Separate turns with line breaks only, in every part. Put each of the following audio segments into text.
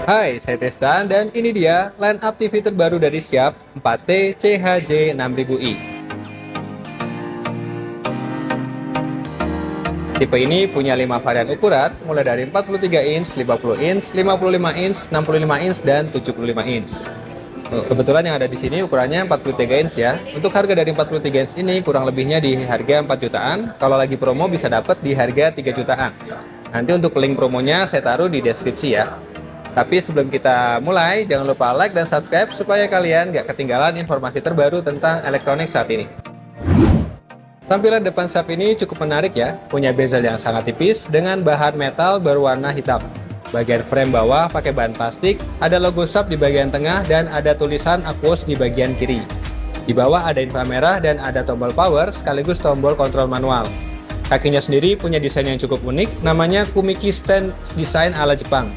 Hai, saya Tristan dan ini dia line up TV terbaru dari Sharp 4T CHJ 6000i. Tipe ini punya 5 varian ukuran, mulai dari 43 inch, 50 inch, 55 inch, 65 inch, dan 75 inch. Kebetulan yang ada di sini ukurannya 43 inch ya. Untuk harga dari 43 inch ini kurang lebihnya di harga 4 jutaan. Kalau lagi promo bisa dapat di harga 3 jutaan. Nanti untuk link promonya saya taruh di deskripsi ya. Tapi sebelum kita mulai, jangan lupa like dan subscribe supaya kalian gak ketinggalan informasi terbaru tentang elektronik saat ini. Tampilan depan Sharp ini cukup menarik ya, punya bezel yang sangat tipis dengan bahan metal berwarna hitam. Bagian frame bawah pakai bahan plastik, ada logo Sharp di bagian tengah dan ada tulisan Aquos di bagian kiri. Di bawah ada inframerah dan ada tombol power sekaligus tombol kontrol manual. Kakinya sendiri punya desain yang cukup unik, namanya Kumiki Stand Design ala Jepang.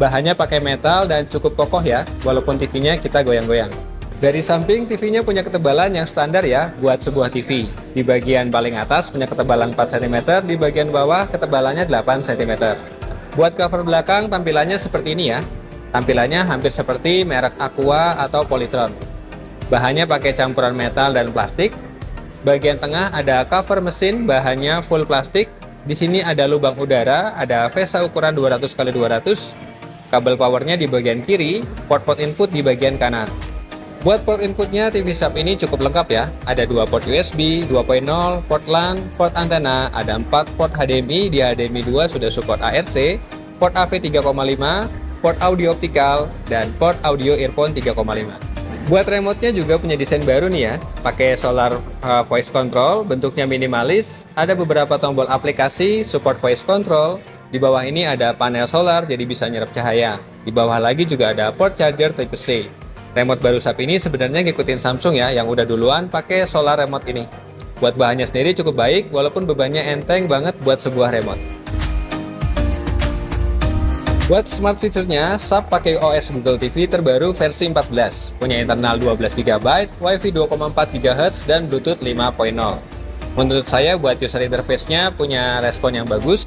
Bahannya pakai metal dan cukup kokoh ya, walaupun TV-nya kita goyang-goyang. Dari samping, TV-nya punya ketebalan yang standar ya, buat sebuah TV. Di bagian paling atas punya ketebalan 4 cm, di bagian bawah ketebalannya 8 cm. Buat cover belakang, tampilannya seperti ini ya. Tampilannya hampir seperti merek Aqua atau Polytron. Bahannya pakai campuran metal dan plastik. Bagian tengah ada cover mesin, bahannya full plastik. Di sini ada lubang udara, ada VESA ukuran 200x200. Kabel powernya di bagian kiri, port input di bagian kanan. Buat port inputnya, TV Sharp ini cukup lengkap ya. Ada 2 port USB 2.0, port LAN, port antena, ada 4 port HDMI, di HDMI 2 sudah support ARC, port AV 3.5, port audio optikal, dan port audio earphone 3.5. Buat remote-nya juga punya desain baru nih ya, pakai solar voice control, bentuknya minimalis, ada beberapa tombol aplikasi, support voice control. Di bawah ini ada panel solar jadi bisa nyerap cahaya. Di bawah lagi juga ada port charger Type C. Remote baru Sharp ini sebenarnya ngikutin Samsung ya, yang udah duluan pakai solar remote ini. Buat bahannya sendiri cukup baik, walaupun bebannya enteng banget buat sebuah remote. Buat smart feature-nya, Sharp pakai OS Google TV terbaru versi 14. Punya internal 12 GB, Wi-Fi 2,4 GHz, dan Bluetooth 5.0. Menurut saya buat user interface-nya punya respon yang bagus.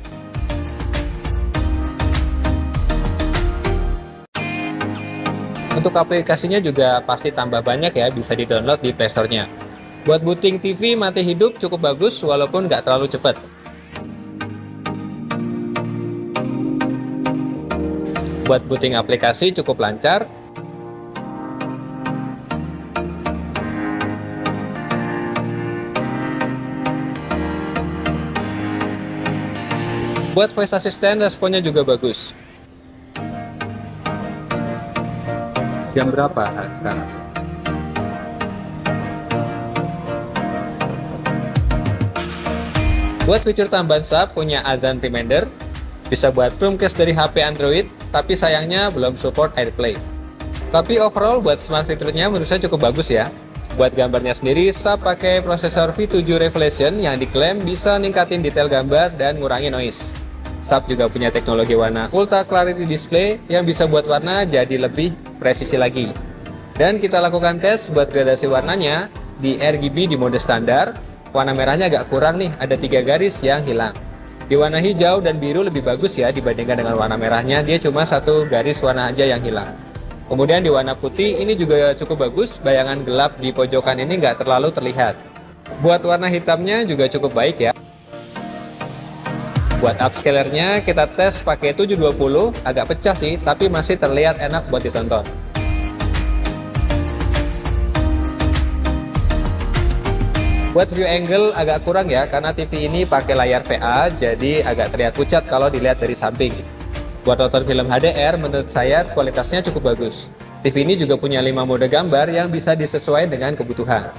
Untuk aplikasinya juga pasti tambah banyak ya, bisa di-download di Play Store-nya. Buat booting TV mati hidup cukup bagus walaupun nggak terlalu cepat. Buat booting aplikasi cukup lancar. Buat voice assistant responnya juga bagus. Jam berapa sekarang? Buat fitur tambahan Sharp punya azan reminder, bisa buat Chromecast dari HP Android, tapi sayangnya belum support AirPlay. Tapi overall buat smart fiturnya menurut saya cukup bagus ya. Buat gambarnya sendiri, Sharp pakai prosesor V7 Revelation yang diklaim bisa ningkatin detail gambar dan ngurangi noise. Sharp juga punya teknologi warna Ultra Clarity Display yang bisa buat warna jadi lebih presisi lagi. Dan kita lakukan tes buat gradasi warnanya di RGB di mode standar. Warna merahnya agak kurang nih, ada 3 garis yang hilang. Di warna hijau dan biru lebih bagus ya dibandingkan dengan warna merahnya, dia cuma 1 garis warna aja yang hilang. Kemudian di warna putih ini juga cukup bagus, bayangan gelap di pojokan ini nggak terlalu terlihat. Buat warna hitamnya juga cukup baik ya. Buat upscalernya kita tes pakai 720, agak pecah sih, tapi masih terlihat enak buat ditonton. Buat view angle agak kurang ya, karena TV ini pakai layar VA, jadi agak terlihat pucat kalau dilihat dari samping. Buat nonton film HDR, menurut saya kualitasnya cukup bagus. TV ini juga punya 5 mode gambar yang bisa disesuaikan dengan kebutuhan.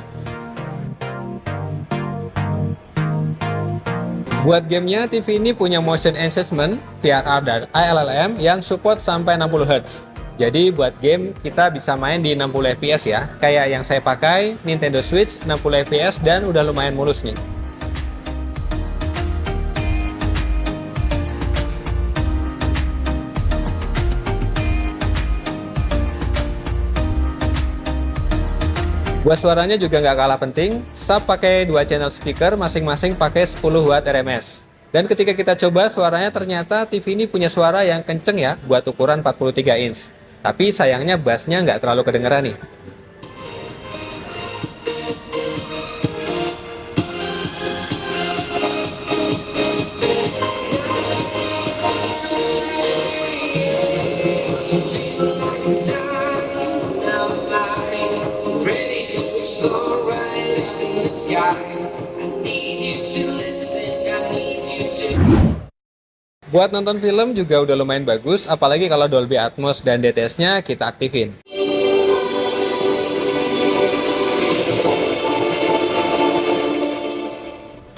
Buat gamenya, TV ini punya motion enhancement, VRR dan ILLM yang support sampai 60 Hz. Jadi buat game kita bisa main di 60 fps ya. Kayak yang saya pakai, Nintendo Switch 60 fps dan udah lumayan mulus nih. Buat suaranya juga nggak kalah penting, Sharp pakai 2 channel speaker, masing-masing pakai 10 watt RMS. Dan ketika kita coba suaranya, ternyata TV ini punya suara yang kenceng ya buat ukuran 43 inch. Tapi sayangnya bassnya nggak terlalu kedengeran nih. Buat nonton film juga udah lumayan bagus, apalagi kalau Dolby Atmos dan DTS-nya kita aktifin.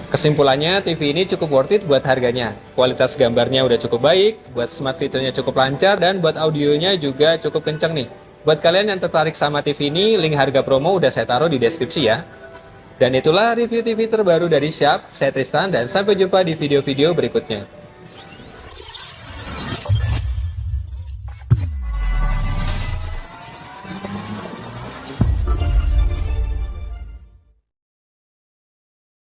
Kesimpulannya, TV ini cukup worth it buat harganya. Kualitas gambarnya udah cukup baik, buat smart feature-nya cukup lancar, dan buat audionya juga cukup kenceng nih. Buat kalian yang tertarik sama TV ini, link harga promo udah saya taruh di deskripsi ya. Dan itulah review TV terbaru dari Sharp. Saya Tristan, dan sampai jumpa di video-video berikutnya.